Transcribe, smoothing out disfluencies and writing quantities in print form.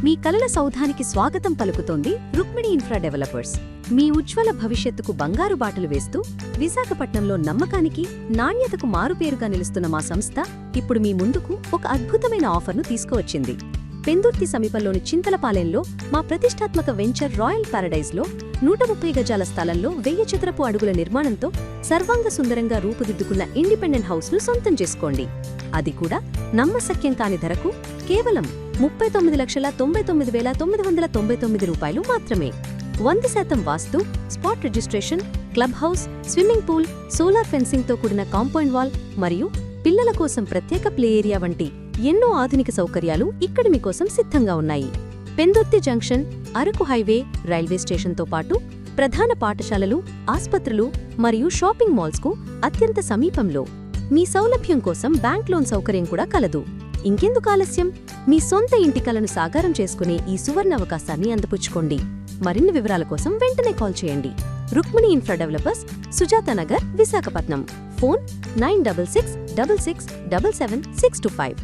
మీ కలల సౌధానికి స్వాగతం పలుకుతోంది రుక్మిణి ఇన్ఫ్రా డెవలపర్స్. మీ ఉజ్వల భవిష్యత్తుకు బంగారు బాటలు వేస్తూ విశాఖపట్నంలో నమ్మకానికి, నాణ్యతకు మారుపేరుగా నిలుస్తున్న మా సంస్థ ఇప్పుడు మీ ముందుకు ఒక అద్భుతమైన ఆఫర్ను తీసుకువచ్చింది. పెందుర్తి సమీపంలోని చింతలపాలెంలో మా ప్రతిష్టాత్మక వెంచర్ రాయల్ పారడైజ్లో 130 గజాల స్థలంలో 1000 చదరపు అడుగుల నిర్మాణంతో సర్వాంగ సుందరంగా రూపుదిద్దుకున్న ఇండిపెండెంట్ హౌస్ను సొంతం చేసుకోండి. అది కూడా నమ్మశక్యం కాని ధరకు కేవలం 39,99,999 రూపాయలు మాత్రమే. 100% vastu, spot registration, club house, swimming pool, solar ఫెన్సింగ్తో కూడిన కాంపౌండ్ వాల్ మరియు పిల్లల కోసం ప్రత్యేక ప్లే ఏరియా వంటి ఎన్నో ఆధునిక సౌకర్యాలు ఇక్కడ మీకోసం సిద్ధంగా ఉన్నాయి. Pendurthi junction, Araku highway, railway స్టేషన్తో పాటు ప్రధాన పాఠశాలలు, ఆస్పత్రులు మరియు షాపింగ్ మాల్స్కు అత్యంత సమీపంలో. మీ సౌలభ్యం కోసం బ్యాంక్ లోన్ సౌకర్యం కూడా కలదు. ఇంకెందుకు ఆలస్యం? మీ సొంత ఇంటి కలను సాకారం చేసుకునే ఈ సువర్ణ అవకాశాన్ని అందిపుచ్చుకోండి. మరిన్ని వివరాల కోసం వెంటనే కాల్ చేయండి. Rukmini infra developers, Sujatha Nagar, Visakhapatnam. Phone 9666777625.